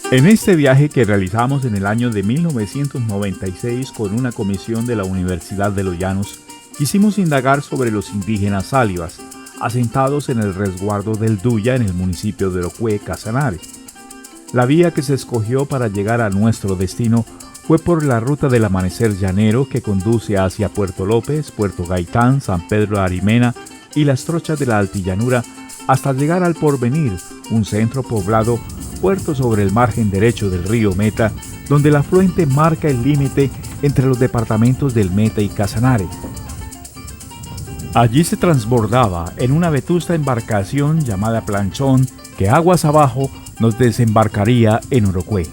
En este viaje que realizamos en el año de 1996 con una comisión de la Universidad de Los Llanos, quisimos indagar sobre los indígenas sálivas, asentados en el resguardo del Duya en el municipio de Orocué, Casanare. La vía que se escogió para llegar a nuestro destino fue por la ruta del amanecer llanero que conduce hacia Puerto López, Puerto Gaitán, San Pedro de Arimena y las trochas de la Altillanura hasta llegar al Porvenir, un centro poblado puerto sobre el margen derecho del río Meta, donde el afluente marca el límite entre los departamentos del Meta y Casanare. Allí se transbordaba en una vetusta embarcación llamada planchón que aguas abajo nos desembarcaría en Orocué.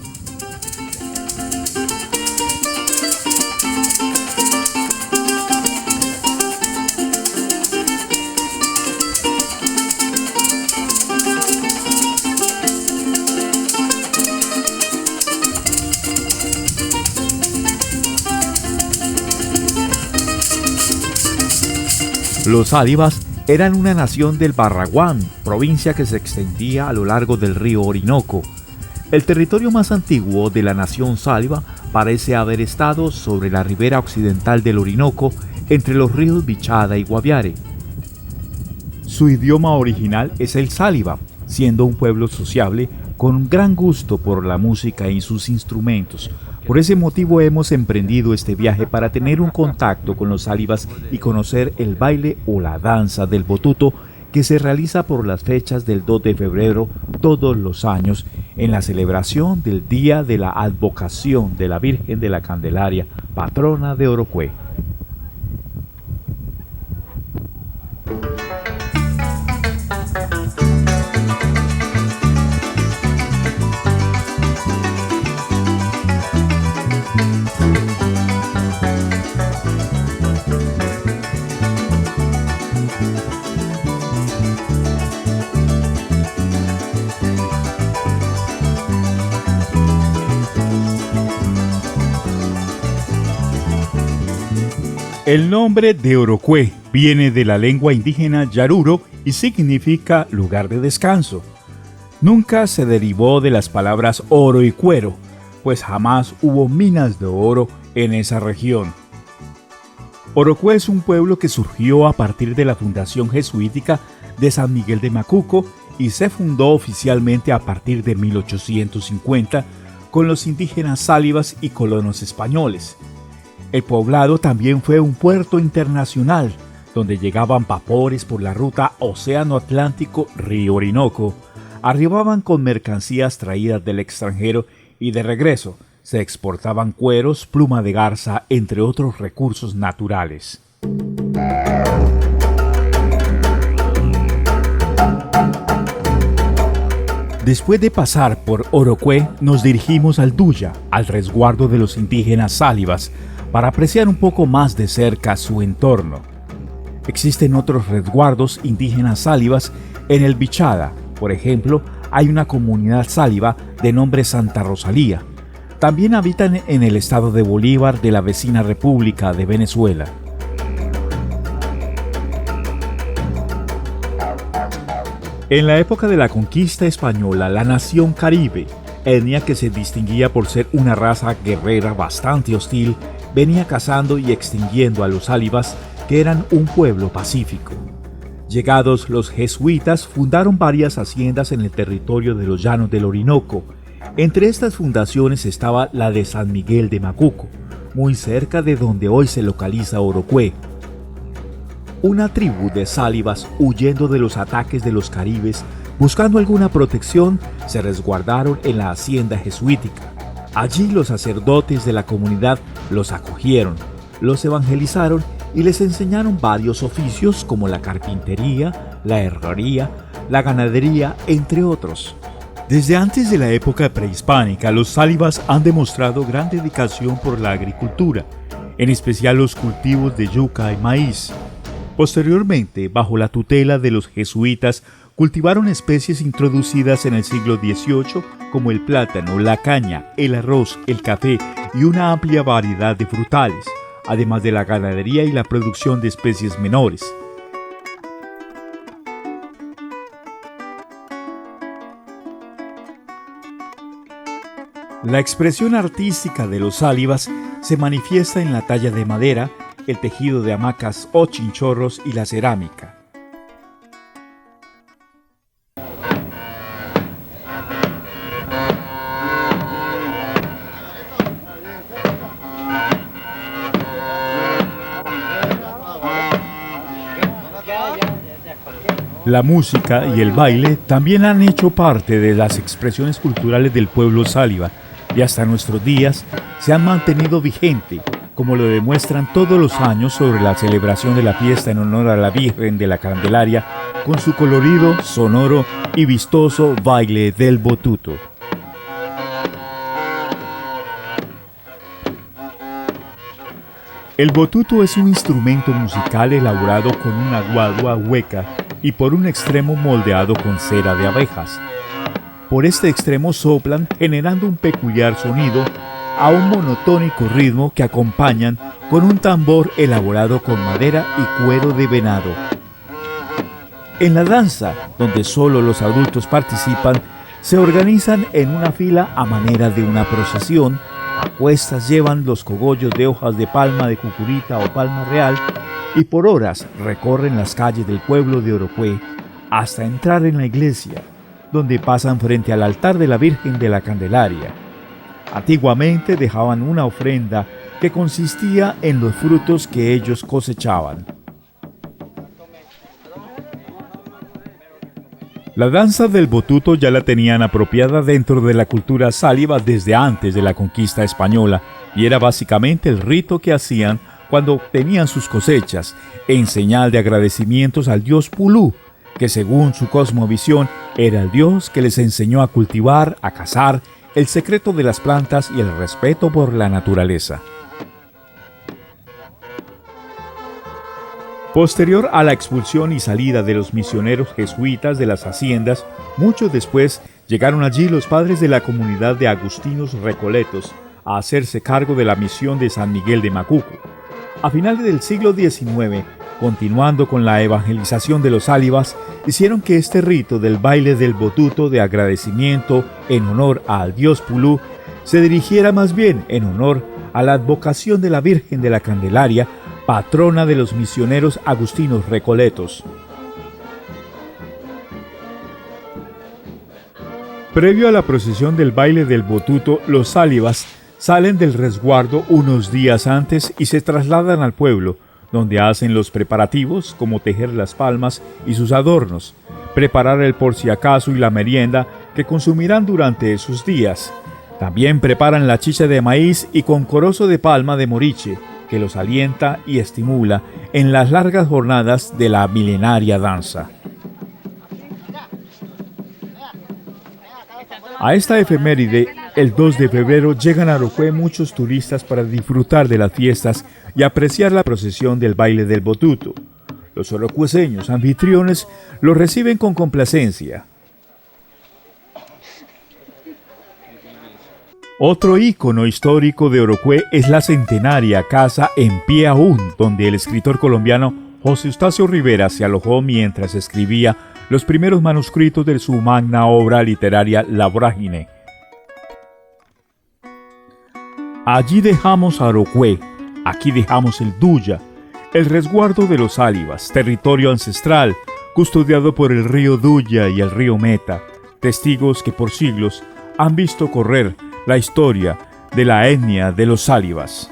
Los sálivas eran una nación del Barraguán, provincia que se extendía a lo largo del río Orinoco. El territorio más antiguo de la nación sáliva parece haber estado sobre la ribera occidental del Orinoco, entre los ríos Bichada y Guaviare. Su idioma original es el sáliva, siendo un pueblo sociable con un gran gusto por la música y sus instrumentos. Por ese motivo hemos emprendido este viaje para tener un contacto con los sálivas y conocer el baile o la danza del botuto que se realiza por las fechas del 2 de febrero todos los años en la celebración del Día de la Advocación de la Virgen de la Candelaria, patrona de Orocué. El nombre de Orocué viene de la lengua indígena yaruro y significa lugar de descanso. Nunca se derivó de las palabras oro y cuero, pues jamás hubo minas de oro en esa región. Orocué es un pueblo que surgió a partir de la fundación jesuítica de San Miguel de Macuco y se fundó oficialmente a partir de 1850 con los indígenas sálivas y colonos españoles. El poblado también fue un puerto internacional, donde llegaban vapores por la ruta Océano Atlántico-Río Orinoco, arribaban con mercancías traídas del extranjero y de regreso se exportaban cueros, pluma de garza, entre otros recursos naturales. Después de pasar por Orocué, nos dirigimos al Duya, al resguardo de los indígenas sálivas, para apreciar un poco más de cerca su entorno. Existen otros resguardos indígenas sálivas en el Bichada. Por ejemplo, hay una comunidad sáliva de nombre Santa Rosalía. También habitan en el estado de Bolívar de la vecina República de Venezuela. En la época de la conquista española, la nación caribe, etnia que se distinguía por ser una raza guerrera bastante hostil, venía cazando y extinguiendo a los sálivas, que eran un pueblo pacífico. Llegados los jesuitas, fundaron varias haciendas en el territorio de los llanos del Orinoco. Entre estas fundaciones estaba la de San Miguel de Macuco, muy cerca de donde hoy se localiza Orocué. Una tribu de sálivas, huyendo de los ataques de los caribes, buscando alguna protección, se resguardaron en la hacienda jesuítica. Allí los sacerdotes de la comunidad los acogieron, los evangelizaron y les enseñaron varios oficios como la carpintería, la herrería, la ganadería, entre otros. Desde antes de la época prehispánica, los sálivas han demostrado gran dedicación por la agricultura, en especial los cultivos de yuca y maíz. Posteriormente, bajo la tutela de los jesuitas, cultivaron especies introducidas en el siglo XVIII como el plátano, la caña, el arroz, el café y una amplia variedad de frutales, además de la ganadería y la producción de especies menores. La expresión artística de los sálivas se manifiesta en la talla de madera, el tejido de hamacas o chinchorros y la cerámica. La música y el baile también han hecho parte de las expresiones culturales del pueblo sáliva y hasta nuestros días se han mantenido vigente, como lo demuestran todos los años sobre la celebración de la fiesta en honor a la Virgen de la Candelaria con su colorido, sonoro y vistoso baile del botuto. El botuto es un instrumento musical elaborado con una guadua hueca y por un extremo moldeado con cera de abejas. Por este extremo soplan generando un peculiar sonido a un monotónico ritmo que acompañan con un tambor elaborado con madera y cuero de venado. En la danza, donde solo los adultos participan, se organizan en una fila a manera de una procesión. A cuestas llevan los cogollos de hojas de palma de cucurita o palma real y por horas recorren las calles del pueblo de Orocue hasta entrar en la iglesia, donde pasan frente al altar de la Virgen de la Candelaria. Antiguamente dejaban una ofrenda que consistía en los frutos que ellos cosechaban. La danza del botuto ya la tenían apropiada dentro de la cultura sáliva desde antes de la conquista española y era básicamente el rito que hacían cuando obtenían sus cosechas en señal de agradecimientos al dios Pulú, que según su cosmovisión era el dios que les enseñó a cultivar, a cazar, el secreto de las plantas y el respeto por la naturaleza. Posterior a la expulsión y salida de los misioneros jesuitas de las haciendas, mucho después llegaron allí los padres de la comunidad de agustinos recoletos a hacerse cargo de la misión de San Miguel de Macuco. A finales del siglo XIX, continuando con la evangelización de los sálivas, hicieron que este rito del baile del botuto de agradecimiento en honor al dios Pulú se dirigiera más bien en honor a la advocación de la Virgen de la Candelaria, patrona de los misioneros agustinos recoletos. Previo a la procesión del baile del botuto, los sálivas salen del resguardo unos días antes y se trasladan al pueblo, donde hacen los preparativos como tejer las palmas y sus adornos, preparar el por si acaso y la merienda que consumirán durante esos días. También preparan la chicha de maíz y con corozo de palma de moriche, que los alienta y estimula en las largas jornadas de la milenaria danza. A esta efeméride, el 2 de febrero, llegan a Orocue muchos turistas para disfrutar de las fiestas y apreciar la procesión del baile del botuto. Los orocueseños anfitriones los reciben con complacencia. Otro ícono histórico de Orocue es la centenaria casa en pie aún, donde el escritor colombiano José Eustacio Rivera se alojó mientras escribía los primeros manuscritos de su magna obra literaria La Vorágine. Allí dejamos a Orocue, aquí dejamos el Duya, el resguardo de los sálivas, territorio ancestral, custodiado por el río Duya y el río Meta, testigos que por siglos han visto correr la historia de la etnia de los sálivas.